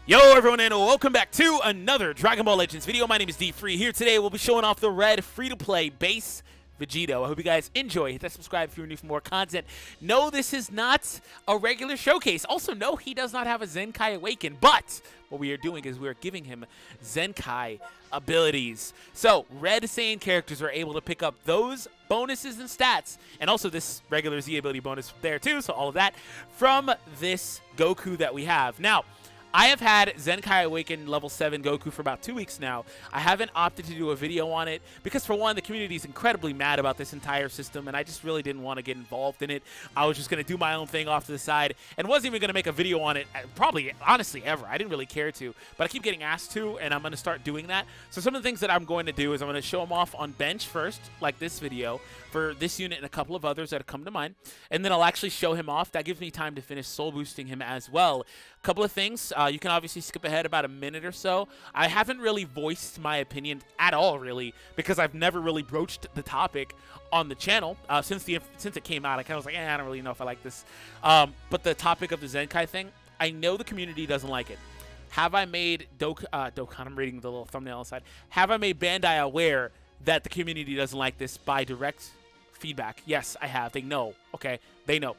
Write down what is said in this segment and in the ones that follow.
Yo everyone and welcome back to another Dragon Ball Legends video. My name is DFree. Here today we'll be showing off the red free-to-play base Vegito. I hope you guys enjoy. Hit that subscribe if you're new for more content. No, this is not a regular showcase. Also, no, he does not have a Zenkai Awaken, but what we are doing is we are giving him Zenkai abilities. So, red Saiyan characters are able to pick up those bonuses and stats, and also this regular Z ability bonus there too, so all of that, from this Goku that we have. Now, I have had Zenkai Awaken level 7 Goku for about 2 weeks now. I haven't opted to do a video on it because, for one, the community is incredibly mad about this entire system, and I just really didn't want to get involved in it. I was just going to do my own thing off to the side and wasn't even going to make a video on it, probably, honestly, ever. I didn't really care to, but I keep getting asked to, and I'm going to start doing that. So some of the things that I'm going to do is I'm going to show them off on bench first, like this video, for this unit and a couple of others that have come to mind, and then I'll actually show him off. That gives me time to finish soul boosting him as well. A couple of things. You can obviously skip ahead about a minute or so. I haven't really voiced my opinion at all, really, because I've never really broached the topic on the channel since it came out. I kind of was like, I don't really know if I like this. But the topic of the Zenkai thing, I know the community doesn't like it. Have I made Dokkan? I'm reading the little thumbnail inside. Have I made Bandai aware that the community doesn't like this by direct feedback? Yes, I have. They know. Okay, they know.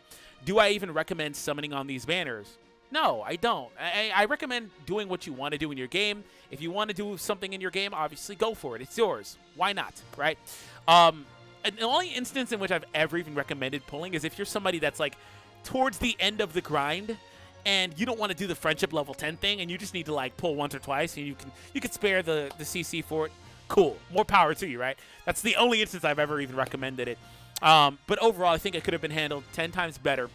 Do I even recommend summoning on these banners? No, I don't. I recommend doing what you want to do in your game. If you want to do something in your game, obviously go for it. It's yours. Why not, right? And the only instance in which I've ever even recommended pulling is if you're somebody that's like towards the end of the grind and you don't want to do the friendship level 10 thing and you just need to like pull once or twice and you can spare the CC for it. Cool. More power to you, right? That's the only instance I've ever even recommended it. But overall, I think it could have been handled 10 times better.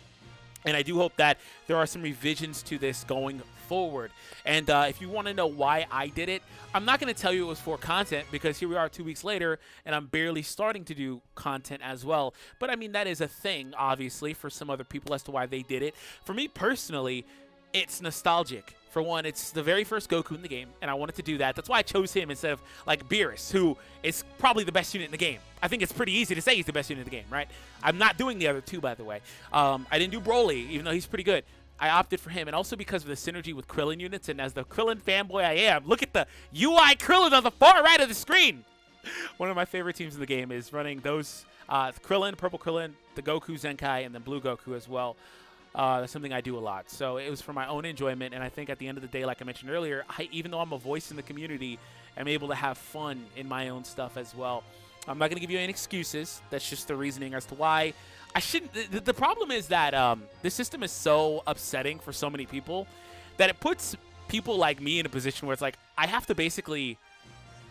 And I do hope that there are some revisions to this going forward. And if you want to know why I did it, I'm not going to tell you it was for content because here we are 2 weeks later and I'm barely starting to do content as well. But I mean, that is a thing, obviously, for some other people as to why they did it. For me personally, it's nostalgic. For one, it's the very first Goku in the game, and I wanted to do that. That's why I chose him instead of, like, Beerus, who is probably the best unit in the game. I think it's pretty easy to say he's the best unit in the game, right? I'm not doing the other two, by the way. I didn't do Broly, even though he's pretty good. I opted for him, and also because of the synergy with Krillin units, and as the Krillin fanboy I am, look at the UI Krillin on the far right of the screen! One of my favorite teams in the game is running those Krillin, Purple Krillin, the Goku Zenkai, and then Blue Goku as well. That's something I do a lot. So it was for my own enjoyment, and I think at the end of the day, like I mentioned earlier, even though I'm a voice in the community, I'm able to have fun in my own stuff as well. I'm not going to give you any excuses. That's just the reasoning as to why I shouldn't. The problem is that this system is so upsetting for so many people that it puts people like me in a position where it's like I have to basically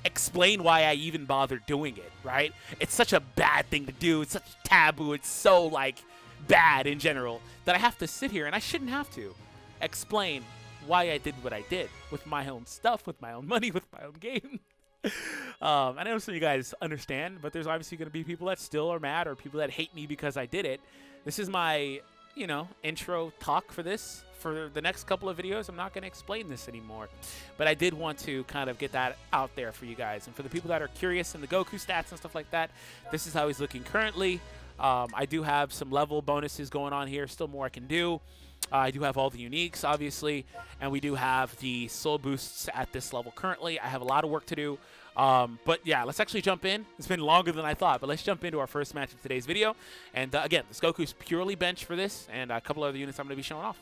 explain why I even bother doing it, right? It's such a bad thing to do. It's such taboo. It's so, like, bad in general that I have to sit here, and I shouldn't have to explain why I did what I did with my own stuff, with my own money, with my own game. I know some of you guys understand, but there's obviously going to be people that still are mad or people that hate me because I did it. This is my, you know, intro talk for this. For the next couple of videos, I'm not going to explain this anymore. But I did want to kind of get that out there for you guys. And for the people that are curious in the Goku stats and stuff like that, this is how he's looking currently. I do have some level bonuses going on here. Still more I can do. I do have all the uniques, obviously. And we do have the soul boosts at this level currently. I have a lot of work to do. But yeah, let's actually jump in. It's been longer than I thought, but let's jump into our first match of today's video. And again, this Goku's purely bench for this, and a couple other units I'm going to be showing off.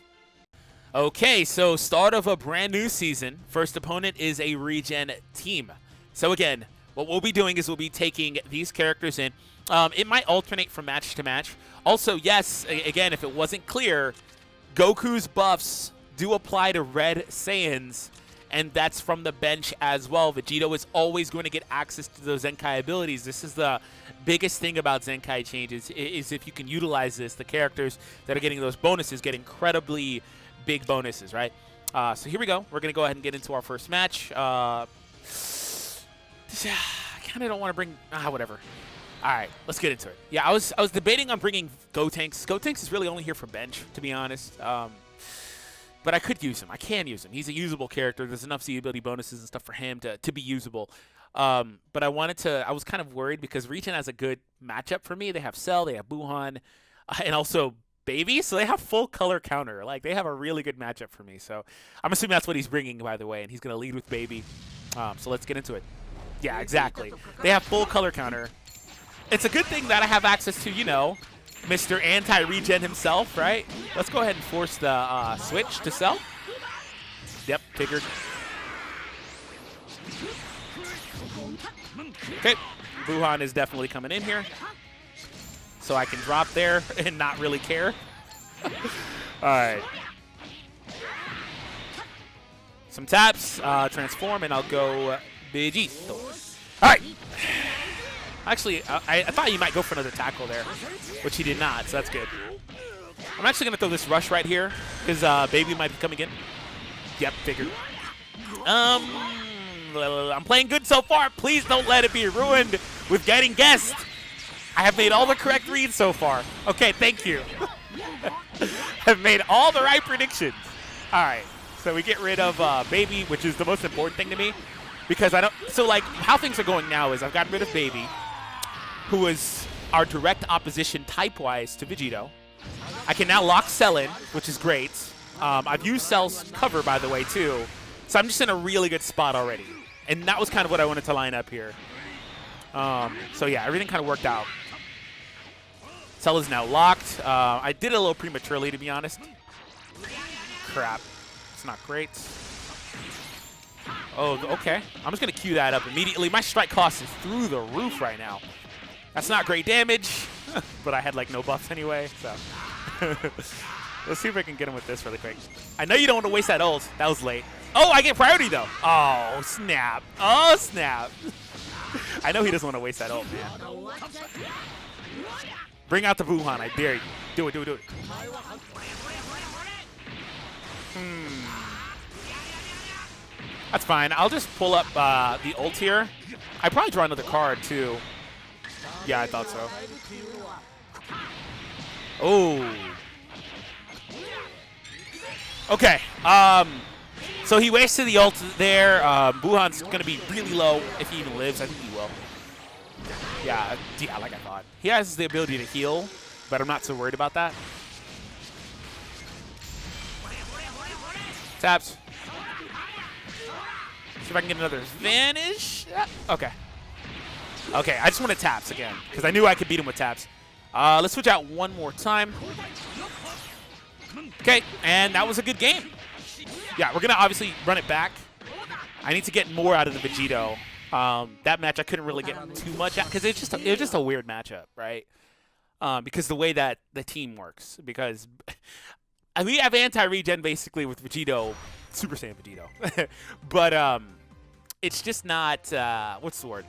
Okay, so start of a brand new season. First opponent is a regen team. So again, what we'll be doing is we'll be taking these characters in. It might alternate from match to match. Also, yes, again, if it wasn't clear, Goku's buffs do apply to red Saiyans, and that's from the bench as well. Vegito is always going to get access to those Zenkai abilities. This is the biggest thing about Zenkai changes, is if you can utilize this, the characters that are getting those bonuses get incredibly big bonuses, right? So here we go. We're going to go ahead and get into our first match. I kind of don't want to bring... whatever. All right, let's get into it. Yeah, I was debating on bringing Gotenks. Gotenks is really only here for bench, to be honest. But I could use him. I can use him. He's a usable character. There's enough Z ability bonuses and stuff for him to be usable. But I was kind of worried because Regen has a good matchup for me. They have Cell, they have Buhan, and also Baby, so they have full color counter. Like, they have a really good matchup for me. So I'm assuming that's what he's bringing, by the way, and he's going to lead with Baby. So let's get into it. Yeah, exactly. They have full color counter. It's a good thing that I have access to, you know, Mr. Anti-Regen himself, right? Let's go ahead and force the switch to Cell. Yep, figured. Okay, Wuhan is definitely coming in here. So I can drop there and not really care. All right. Some taps, transform, and I'll go VEGITO. All right. Actually, I thought you might go for another tackle there, which he did not, so that's good. I'm actually going to throw this rush right here because Baby might be coming in. Yep, figured. I'm playing good so far. Please don't let it be ruined with getting guessed. I have made all the correct reads so far. Okay, thank you. I've made all the right predictions. All right, so we get rid of Baby, which is the most important thing to me because I don't. So like how things are going now is I've gotten rid of Baby, who is our direct opposition type-wise to VEGITO. I can now lock Cell in, which is great. I've used Cell's cover, by the way, too. So I'm just in a really good spot already. And that was kind of what I wanted to line up here. So yeah, everything kind of worked out. Cell is now locked. I did it a little prematurely, to be honest. Crap. It's not great. Oh, okay. I'm just going to queue that up immediately. My strike cost is through the roof right now. That's not great damage, but I had like no buffs anyway, so. Let's see if I can get him with this really quick. I know you don't want to waste that ult. That was late. Oh, I get priority though. Oh, snap. Oh, snap. I know he doesn't want to waste that ult, man. Bring out the Wuhan, I dare you. Do it, do it, do it. That's fine. I'll just pull up the ult here. I probably draw another card too. Yeah, I thought so. Oh. Okay. So he wasted the ult there. Wuhan's going to be really low if he even lives. I think he will. Yeah, like I thought. He has the ability to heal, but I'm not so worried about that. Taps. See if I can get another vanish. Okay. Okay, I just want to taps again, because I knew I could beat him with taps. Let's switch out one more time. Okay, and that was a good game. Yeah, we're going to obviously run it back. I need to get more out of the VEGITO. That match I couldn't really get too much out, because it was just a weird matchup, right? Because the way that the team works. Because we have anti-regen basically with VEGITO, Super Saiyan VEGITO. But it's just not, what's the word?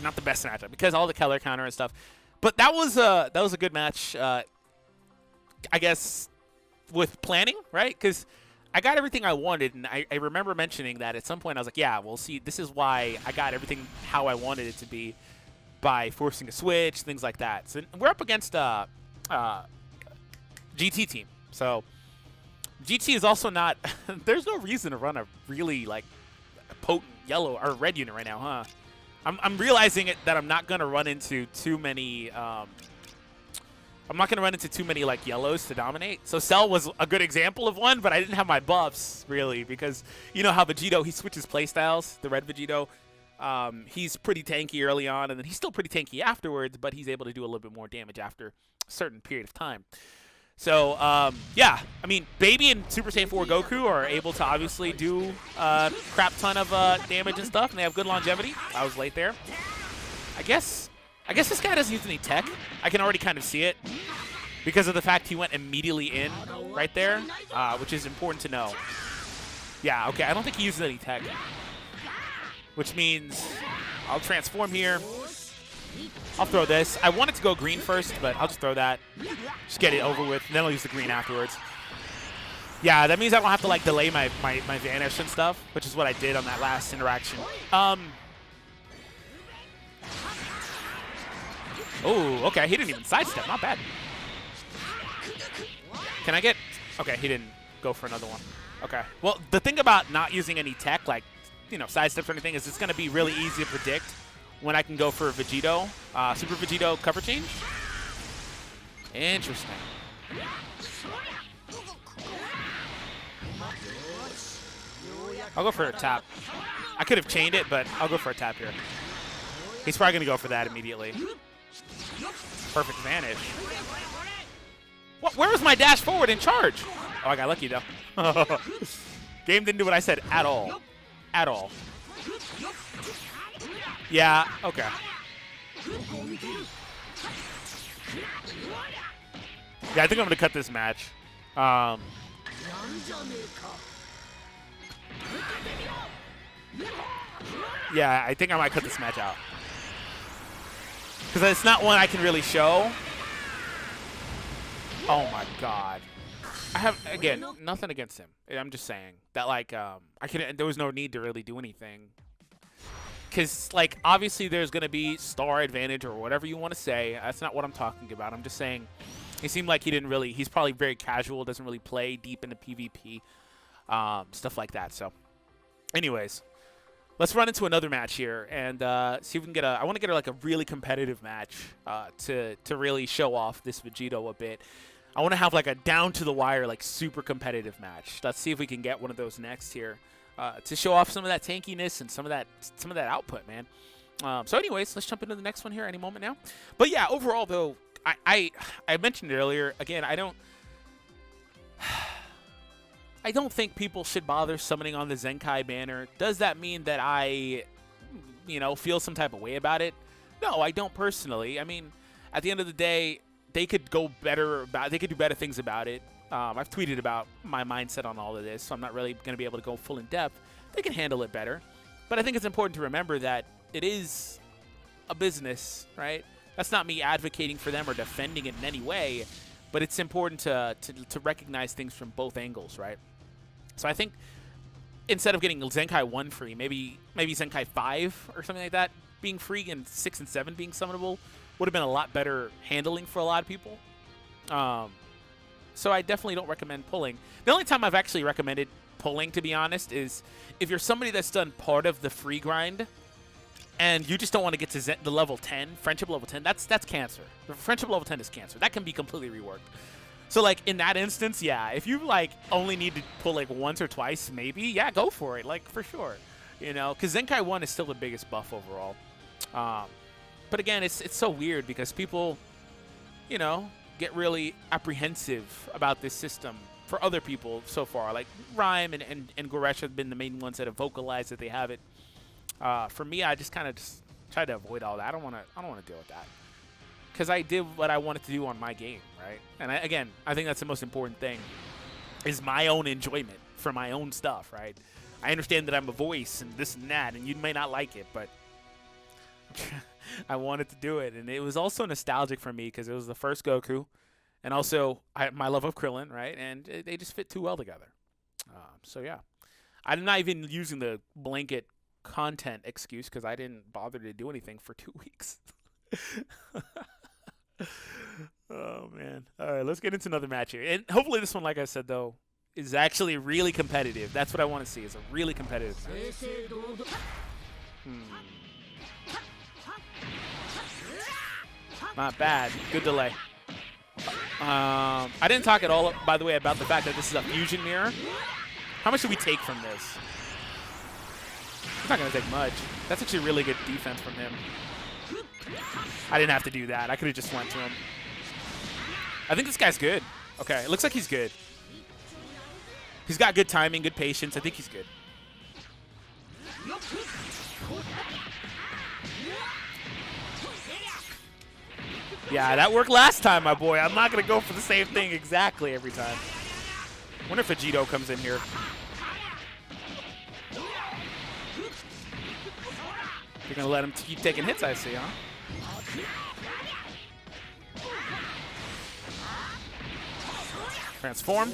Not the best matchup because all the color counter and stuff. But that was a good match, I guess, with planning, right? Because I got everything I wanted, and I remember mentioning that at some point I was like, yeah, well, see, this is why I got everything how I wanted it to be by forcing a switch, things like that. So we're up against a GT team. So GT is also not – there's no reason to run a really, like, potent yellow or red unit right now, huh? I'm realizing that I'm not going to run into too many I'm not going to run into too many like yellows to dominate. So Cell was a good example of one, but I didn't have my buffs really because you know how VEGITO, he switches playstyles, the red VEGITO. He's pretty tanky early on, and then he's still pretty tanky afterwards, but he's able to do a little bit more damage after a certain period of time. So, yeah, I mean, Baby and Super Saiyan 4 Goku are able to obviously do a crap ton of damage and stuff, and they have good longevity. I was late there. I guess this guy doesn't use any tech. I can already kind of see it because of the fact he went immediately in right there, which is important to know. Yeah, okay, I don't think he uses any tech, which means I'll transform here. I'll throw this. I wanted to go green first, but I'll just throw that. Just get it over with, and then I'll use the green afterwards. Yeah, that means I don't have to like delay my vanish and stuff, which is what I did on that last interaction. Oh, okay, he didn't even sidestep. Not bad. Can I get... Okay, he didn't go for another one. Okay. Well, the thing about not using any tech, like, you know, sidesteps or anything, is it's going to be really easy to predict when I can go for a VEGITO, Super VEGITO cover change. Interesting. I'll go for a tap. I could have chained it, but I'll go for a tap here. He's probably going to go for that immediately. Perfect vanish. What? Where was my dash forward in charge? Oh, I got lucky, though. Game didn't do what I said at all. At all. Yeah, okay. Yeah, I think I'm going to cut this match. Yeah, I think I might cut this match out. Because it's not one I can really show. Oh my god. I have, again, nothing against him. I'm just saying that, like, there was no need to really do anything. Because, like, obviously there's going to be star advantage or whatever you want to say. That's not what I'm talking about. I'm just saying he seemed like he didn't really, he's probably very casual, doesn't really play deep into PvP, stuff like that. So, anyways, let's run into another match here and see if we can get I want to get like a really competitive match to really show off this Vegito a bit. I want to have like a down-to-the-wire, like super competitive match. Let's see if we can get one of those next here. To show off some of that tankiness and some of that output, man. So anyways, let's jump into the next one here any moment now. But yeah, overall though, I mentioned it earlier. Again, I don't think people should bother summoning on the Zenkai banner. Does that mean that I, feel some type of way about it? No, I don't personally. I mean, at the end of the day, they could go better about. They could do better things about it. I've tweeted about my mindset on all of this, so I'm not really going to be able to go full in depth. They can handle it better. But I think it's important to remember that it is a business, right? That's not me advocating for them or defending it in any way, but it's important to recognize things from both angles, right? So I think instead of getting Zenkai 1 free, maybe Zenkai 5 or something like that being free and 6 and 7 being summonable would have been a lot better handling for a lot of people. So I definitely don't recommend pulling. The only time I've actually recommended pulling, to be honest, is if you're somebody that's done part of the free grind and you just don't want to get to the level 10, friendship level 10, that's cancer. The friendship level 10 is cancer. That can be completely reworked. So, like, in that instance, yeah, if you, like, only need to pull, like, once or twice, maybe, yeah, go for it, like, for sure. Because Zenkai 1 is still the biggest buff overall. But again, it's so weird because people, get really apprehensive about this system for other people so far. Like Rhyme and Goresh have been the main ones that have vocalized that they have it. For me, I just kind of try to avoid all that. I don't want to deal with that because I did what I wanted to do on my game, right? And again, I think that's the most important thing is my own enjoyment for my own stuff, right? I understand that I'm a voice and this and that, and you may not like it, but I wanted to do it, and it was also nostalgic for me because it was the first Goku, and also my love of Krillin, right? And they just fit too well together. So yeah, I'm not even using the blanket content excuse because I didn't bother to do anything for 2 weeks. Oh man! All right, let's get into another match here, and hopefully this one, like I said though, is actually really competitive. That's what I want to see. Is a really competitive match. Not bad. Good delay. I didn't talk at all, by the way, about the fact that this is a fusion mirror. How much should we take from this? It's not going to take much. That's actually really good defense from him. I didn't have to do that. I could have just went to him. I think this guy's good. Okay, it looks like he's good. He's got good timing, good patience. I think he's good. Yeah, that worked last time, my boy. I'm not going to go for the same thing exactly every time. Wonder if Vegito comes in here. You're going to let him keep taking hits, I see, huh? Transform.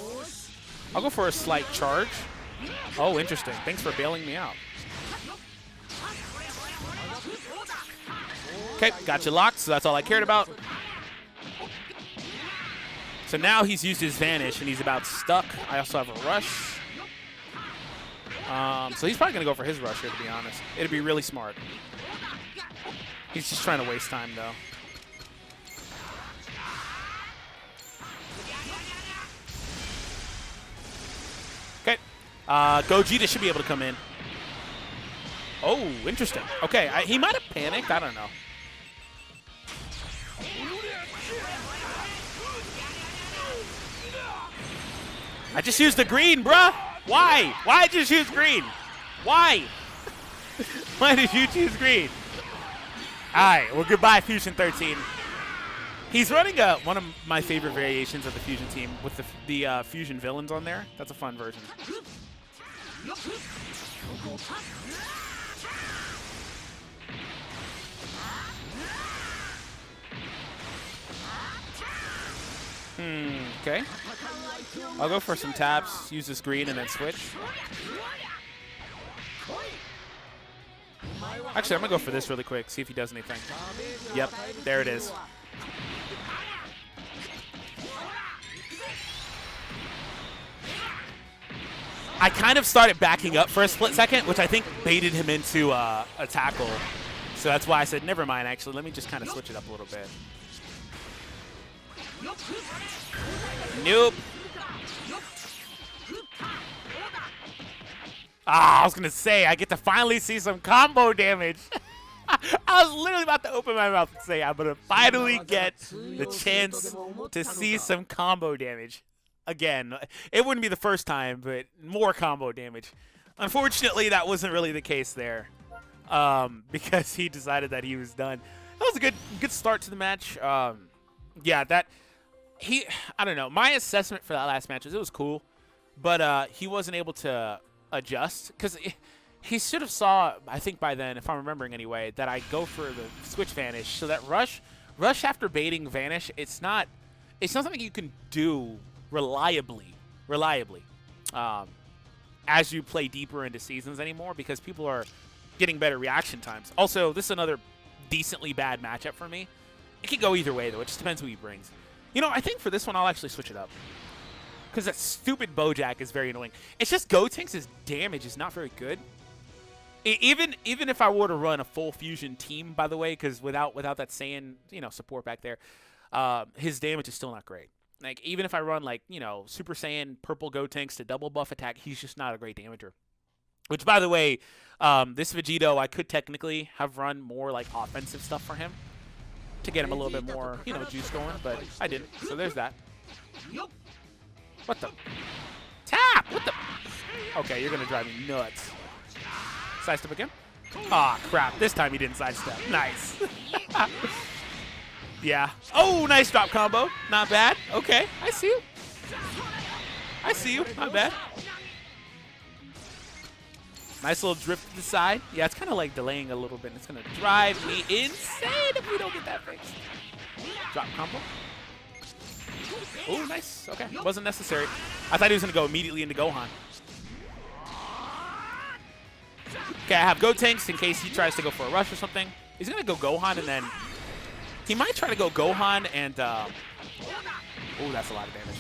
I'll go for a slight charge. Oh, interesting. Thanks for bailing me out. Okay, got you locked, so that's all I cared about. So now he's used his vanish, and he's about stuck. I also have a rush. So he's probably going to go for his rush here, to be honest. It'd be really smart. He's just trying to waste time, though. Gogeta should be able to come in. Oh, interesting. Okay, he might have panicked. I don't know. I just used the green, bruh. Why? Why did you choose green? Why? Why did you choose green? All right, well, goodbye, Fusion 13. He's running one of my favorite variations of the Fusion team with the Fusion villains on there. That's a fun version. Okay. I'll go for some taps, use this green, and then switch. Actually, I'm going to go for this really quick, see if he does anything. Yep, there it is. I kind of started backing up for a split second, which I think baited him into a tackle. So that's why I said, never mind, actually. Let me just kind of switch it up a little bit. Nope. Ah, I was going to say, I get to finally see some combo damage. I was literally about to open my mouth and say, I'm going to finally get the chance to see some combo damage. Again, it wouldn't be the first time, but more combo damage. Unfortunately, that wasn't really the case there because he decided that he was done. That was a good start to the match. Yeah, I don't know. My assessment for that last match was it was cool, but he wasn't able to adjust because he should have saw, I think by then, if I'm remembering anyway, that I go for the switch vanish. So that rush after baiting vanish, it's not something you can do reliably as you play deeper into seasons anymore because people are getting better reaction times. Also, this is another decently bad matchup for me. It could go either way, though. It just depends who he brings. You know, I think for this one, I'll actually switch it up. Because that stupid Bojack is very annoying. It's just Gotenks' damage is not very good. Even if I were to run a full Fusion team, by the way, because without that Saiyan, support back there, his damage is still not great. Like, even if I run, like, Super Saiyan purple Gotenks to double buff attack, he's just not a great damager. Which, by the way, this Vegito, I could technically have run more, like, offensive stuff for him to get him a little bit more, juice going, but I didn't. So there's that. What the? Tap! What the? Okay, you're going to drive me nuts. Sidestep again? Aw, crap. This time he didn't sidestep. Nice. Yeah. Oh, nice drop combo. Not bad. Okay, I see you. I see you. Not bad. Nice little drift to the side. Yeah, it's kind of like delaying a little bit. It's going to drive me insane if we don't get that fixed. Drop combo. Oh, nice. Okay, wasn't necessary. I thought he was going to go immediately into Gohan. Okay, I have Gotenks in case he tries to go for a rush or something. He's going to go Gohan and then... He might try to go Gohan and... oh, that's a lot of damage.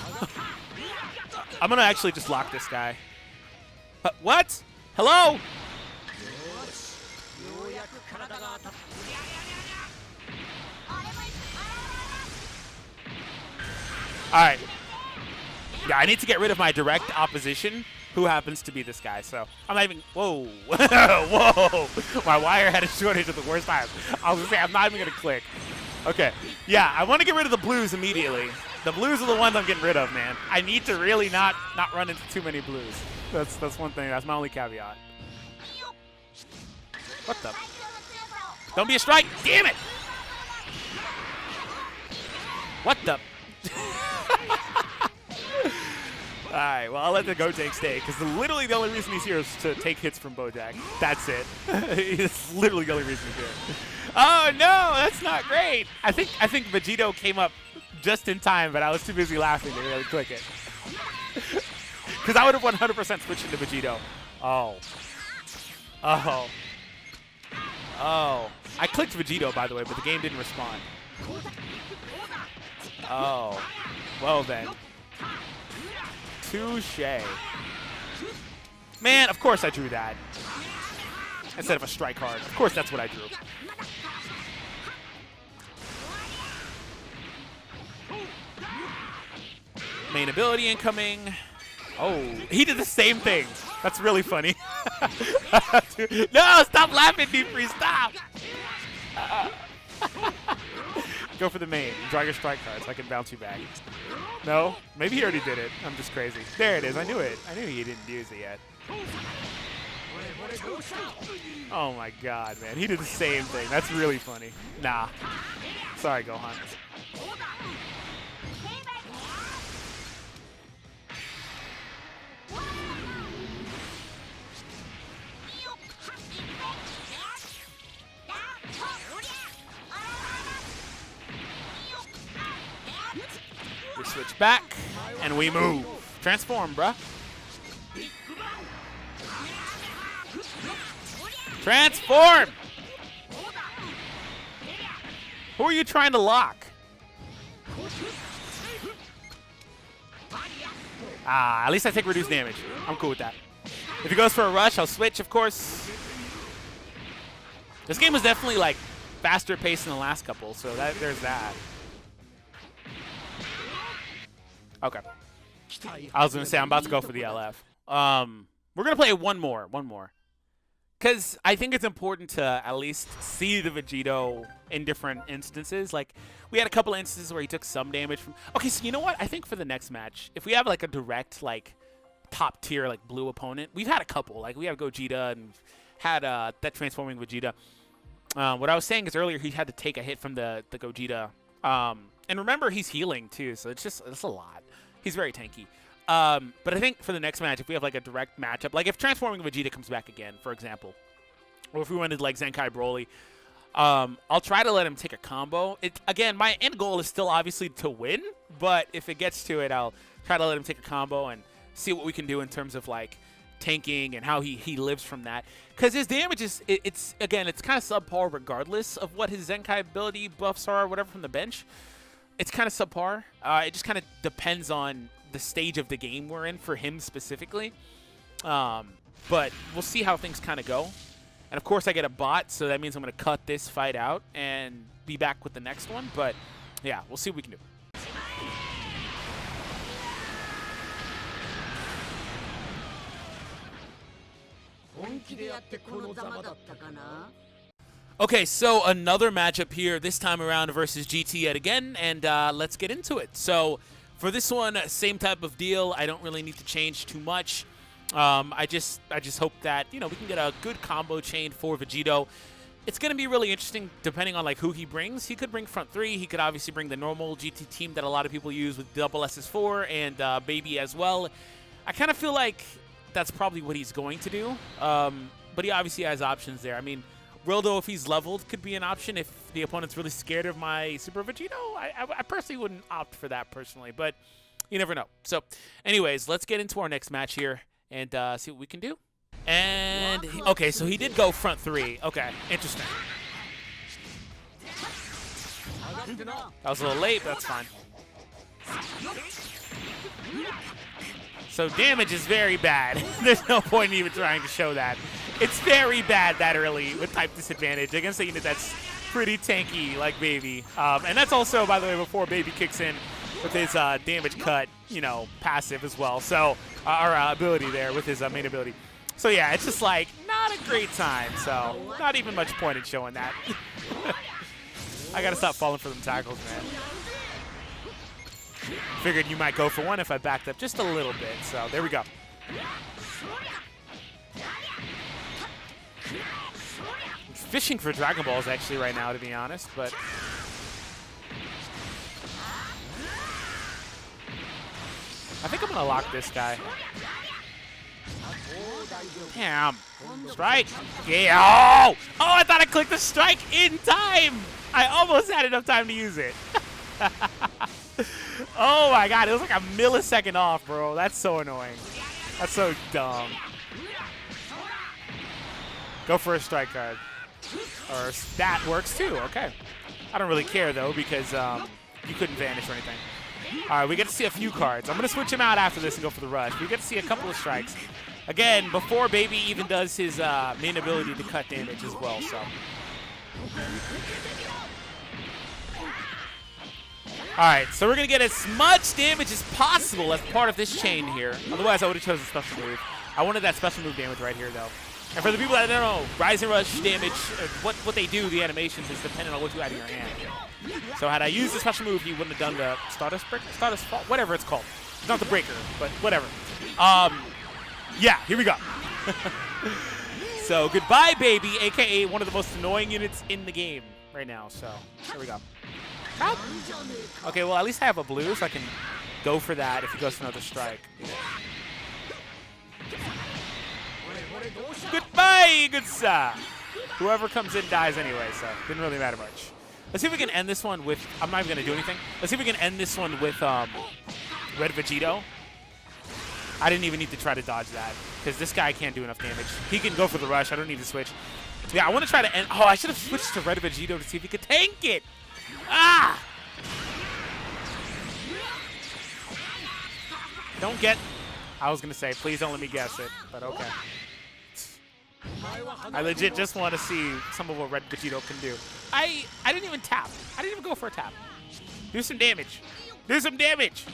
I'm going to actually just lock this guy. What? Hello? Alright. Yeah, I need to get rid of my direct opposition, who happens to be this guy. So, I'm not even... Whoa. Whoa. My wire had a shortage at the worst time. I was going to say, I'm not even going to click. Okay. Yeah, I want to get rid of the blues immediately. The blues are the ones I'm getting rid of, man. I need to really not run into too many blues. That's one thing. That's my only caveat. What the? Don't be a strike. Damn it. What the? All right, well, I'll let the Gotenks stay, because literally the only reason he's here is to take hits from Bojack. That's it. It's literally the only reason he's here. Oh, no, that's not great. I think Vegito came up just in time, but I was too busy laughing to really click it. Because I would have 100% switched into Vegito. Oh. Oh. Oh. I clicked Vegito, by the way, but the game didn't respond. Oh. Well, then. Touche. Man, of course I drew that. Instead of a strike card. Of course that's what I drew. Main ability incoming. Oh, he did the same thing. That's really funny. No, stop laughing, DFree, stop. Go for the main. Draw your strike card so I can bounce you back. No? Maybe he already did it. I'm just crazy. There it is. I knew it. I knew he didn't use it yet. Oh my god, man. He did the same thing. That's really funny. Nah. Sorry, Gohan. We switch back, and we move. Transform, bruh. Transform! Who are you trying to lock? Ah, at least I take reduced damage. I'm cool with that. If he goes for a rush, I'll switch, of course. This game was definitely, like, faster paced than the last couple, so there's that. Okay. I was going to say, I'm about to go for the LF. We're going to play one more. Because I think it's important to at least see the Vegito in different instances. Like, we had a couple instances where he took some damage from... Okay, so you know what? I think for the next match, if we have, like, a direct, like, top-tier, like, blue opponent, we've had a couple. Like, we have Gogeta and had that transforming Vegeta. What I was saying is earlier he had to take a hit from the Gogeta. And remember, he's healing, too, so it's a lot. He's very tanky. But I think for the next match, if we have like a direct matchup, like if transforming Vegeta comes back again, for example, or if we wanted like Zenkai Broly, I'll try to let him take a combo. Again, my end goal is still obviously to win, but if it gets to it, I'll try to let him take a combo and see what we can do in terms of like tanking and how he lives from that. Because his damage is, it's kind of subpar regardless of what his Zenkai ability buffs are or whatever from the bench. It's kind of subpar. It just kind of depends on the stage of the game we're in for him specifically. But we'll see how things kind of go. And of course I get a bot, so that means I'm going to cut this fight out and be back with the next one. But yeah, we'll see what we can do. Okay, so another matchup here, this time around versus GT yet again, and let's get into it. So for this one, same type of deal. I don't really need to change too much. I just hope that, you know, we can get a good combo chain for Vegito. It's going to be really interesting depending on like who he brings. He could bring front three. He could obviously bring the normal GT team that a lot of people use with double SS4 and Baby as well. I kind of feel like that's probably what he's going to do. But he obviously has options there. I mean, Rildo, if he's leveled, could be an option if the opponent's really scared of my Super Vegito. I personally wouldn't opt for that personally, but you never know. So anyways, let's get into our next match here and see what we can do. And, okay, so he did go front three. Okay, interesting. That was a little late, but that's fine. So damage is very bad. There's no point in even trying to show that. It's very bad that early with type disadvantage against a unit that's pretty tanky like Baby. And that's also, by the way, before Baby kicks in with his damage cut, you know, passive as well. So our ability there with his main ability. So yeah, it's just like not a great time. So not even much point in showing that. I gotta stop falling for them tackles, man. Figured you might go for one if I backed up just a little bit. So there we go. I'm fishing for Dragon Balls actually right now, to be honest, but I think I'm gonna lock this guy. Damn. Strike. Yeah. Oh, I thought I clicked the strike in time. I almost had enough time to use it. Oh my god, it was like a millisecond off, bro. That's so annoying. That's so dumb. Go for a strike card. Or that works too, okay. I don't really care though because you couldn't vanish or anything. Alright, we get to see a few cards. I'm going to switch him out after this and go for the rush. We get to see a couple of strikes. Again, before Baby even does his main ability to cut damage as well, so. Alright, so we're going to get as much damage as possible as part of this chain here. Otherwise, I would have chosen a special move. I wanted that special move damage right here, though. And for the people that don't know, Rise and Rush damage, what they do, the animations, is dependent on what you have in your hand. So had I used the special move, he wouldn't have done the Stardust Breaker? Stardust Fall? Whatever it's called. It's not the Breaker, but whatever. Yeah, here we go. So goodbye, baby, a.k.a. one of the most annoying units in the game right now. So here we go. Okay, well, at least I have a blue, so I can go for that if he goes for another strike. Goodbye, good sir. Whoever comes in dies anyway, so didn't really matter much. Let's see if we can end this one with... I'm not even going to do anything. Let's see if we can end this one with Red Vegito. I didn't even need to try to dodge that, because this guy can't do enough damage. He can go for the rush. I don't need to switch. Yeah, I want to try to end... Oh, I should have switched to Red Vegito to see if he could tank it. Ah! Don't get... I was going to say, please don't let me guess it, but okay. I legit just want to see some of what Red Vegito can do. I didn't even tap. I didn't even go for a tap. Do some damage. Do some damage.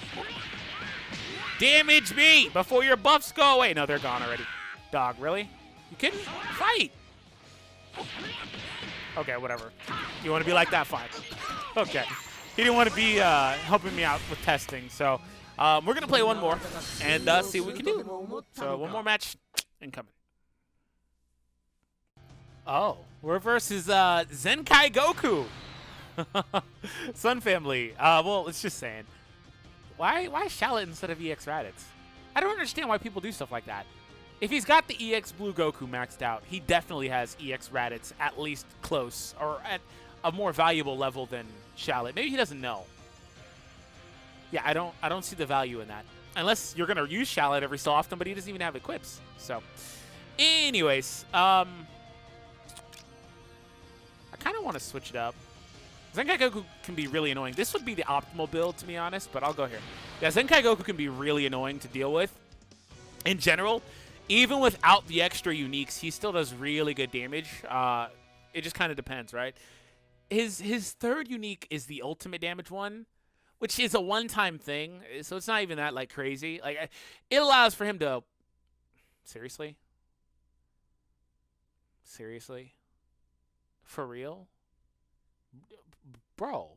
Damage me before your buffs go away. No, they're gone already. Dog, really? You kidding? Fight. Okay, whatever. You want to be like that? Fine. Okay. He didn't want to be helping me out with testing, so we're going to play one more and see what we can do. So one more match incoming. Oh, we're versus Zenkai Goku. Sun Family. Well, it's just saying. Why Shallot instead of EX Raditz? I don't understand why people do stuff like that. If he's got the EX Blue Goku maxed out, he definitely has EX Raditz at least close or at a more valuable level than Shallot. Maybe he doesn't know. Yeah, I don't see the value in that. Unless you're going to use Shallot every so often, but he doesn't even have equips. So, anyways, I kind of want to switch it up. Zenkai Goku can be really annoying. This would be the optimal build, to be honest, but I'll go here. Yeah, Zenkai Goku can be really annoying to deal with. In general, even without the extra uniques, he still does really good damage. It just kind of depends, right? His third unique is the ultimate damage one, which is a one-time thing, so it's not even that, like, crazy. Like, it allows for him to... Seriously? Seriously? For real? Bro.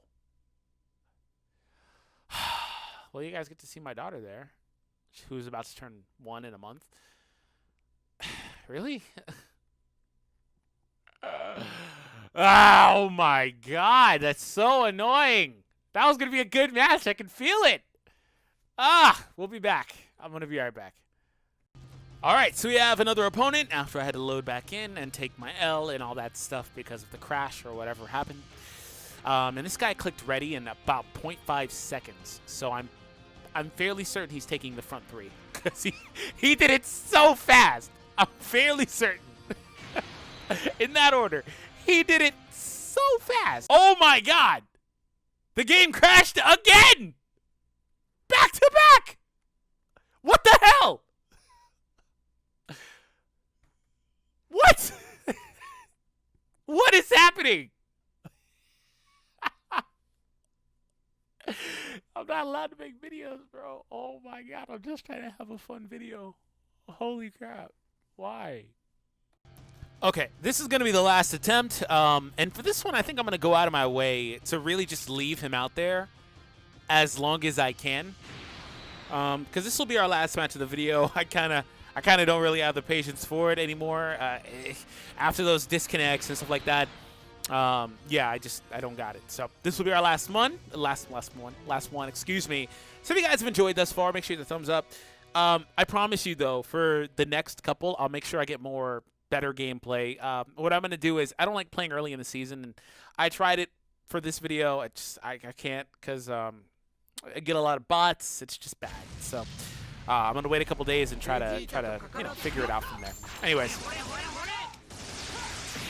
Well, you guys get to see my daughter there, who's about to turn 1 in a month. Really? Oh, my God. That's so annoying. That was going to be a good match. I can feel it. We'll be back. I'm going to be right back. All right, so we have another opponent after I had to load back in and take my L and all that stuff because of the crash or whatever happened. And this guy clicked ready in about 0.5 seconds. So I'm fairly certain he's taking the front three because he did it so fast. I'm fairly certain. In that order. He did it so fast. Oh, my God. The game crashed again. Back to back. What the hell? What? What is happening? I'm not allowed to make videos, bro. Oh my God, I'm just trying to have a fun video. Holy crap. Why? Okay, this is going to be the last attempt. And for this one, I think I'm going to go out of my way to really just leave him out there as long as I can. Because this will be our last match of the video. I kind of don't really have the patience for it anymore. After those disconnects and stuff like that, yeah, I don't got it. So this will be our last one, excuse me. So if you guys have enjoyed thus far, make sure you hit the thumbs up. I promise you though, for the next couple, I'll make sure I get more better gameplay. What I'm going to do is, I don't like playing early in the season, and I tried it for this video. I can't because I get a lot of bots. It's just bad. So I'm going to wait a couple days and try to figure it out from there. Anyways,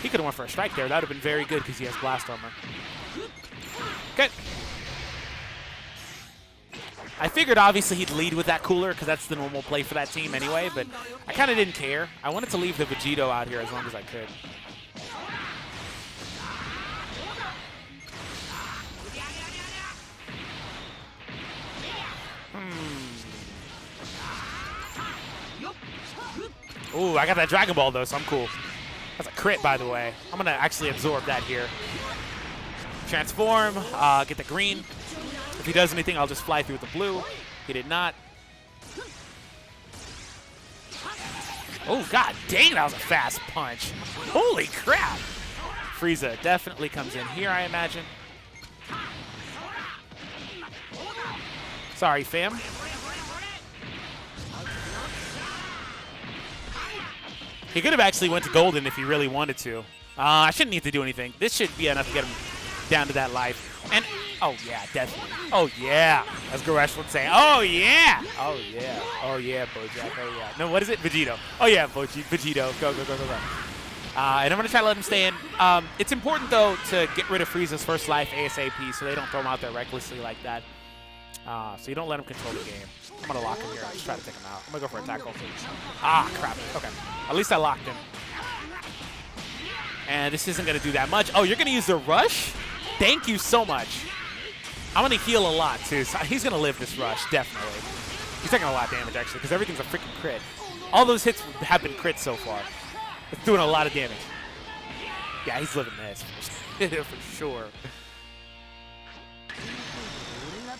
he could have went for a strike there. That would have been very good because he has blast armor. Okay. I figured obviously he'd lead with that cooler because that's the normal play for that team anyway, but I kind of didn't care. I wanted to leave the Vegito out here as long as I could. Ooh, I got that Dragon Ball, though, so I'm cool. That's a crit, by the way. I'm going to actually absorb that here. Transform, get the green. If he does anything, I'll just fly through with the blue. He did not. Oh, god dang, that was a fast punch. Holy crap. Frieza definitely comes in here, I imagine. Sorry, fam. He could have actually went to golden if he really wanted to. I shouldn't need to do anything. This should be enough to get him down to that life. And, oh yeah, definitely. Oh yeah, as Goresh would say. Oh yeah. Oh yeah. Oh yeah, Bojack. Oh yeah. No, what is it? Vegito. Oh yeah, Vegito. Go, go, go, go, go. And I'm going to try to let him stay in. It's important, though, to get rid of Frieza's first life ASAP so they don't throw him out there recklessly like that. So you don't let him control the game. I'm going to lock him here. I'll just try to take him out. I'm going to go for a tackle. Ah, crap. Okay. At least I locked him. And this isn't going to do that much. Oh, you're going to use the rush? Thank you so much. I'm going to heal a lot, too. So he's going to live this rush, definitely. He's taking a lot of damage, actually, because everything's a freaking crit. All those hits have been crits so far. It's doing a lot of damage. Yeah, he's living this for sure.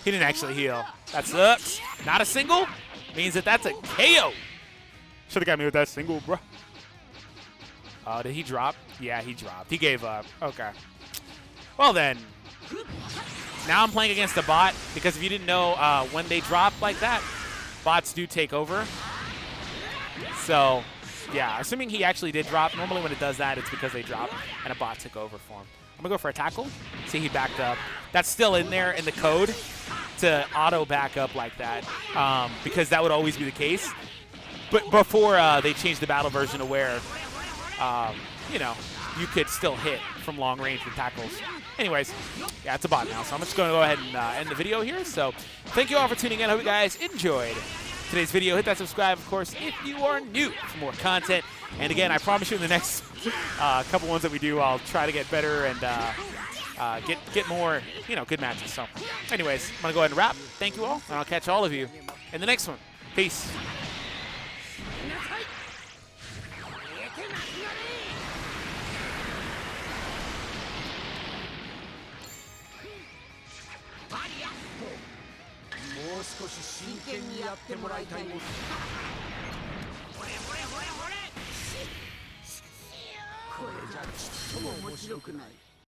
He didn't actually heal. That sucks. Not a single means that that's a KO. Should have got me with that single, bro. Did he drop? Yeah, he dropped. He gave up. Okay. Well then. Now I'm playing against a bot because if you didn't know, when they drop like that, bots do take over. So, yeah, assuming he actually did drop. Normally when it does that, it's because they drop and a bot took over for him. I'm going to go for a tackle. See, he backed up. That's still in there in the code to auto back up like that because that would always be the case. But before they changed the battle version to where, you know, you could still hit from long range with tackles. Anyways, yeah, it's a bot now, so I'm just going to go ahead and end the video here. So thank you all for tuning in. I hope you guys enjoyed today's video. Hit that subscribe, of course, if you are new for more content. And again, I promise you in the next couple ones that we do, I'll try to get better and get more, you know, good matches. So anyways, I'm going to go ahead and wrap. Thank you all, and I'll catch all of you in the next one. Peace.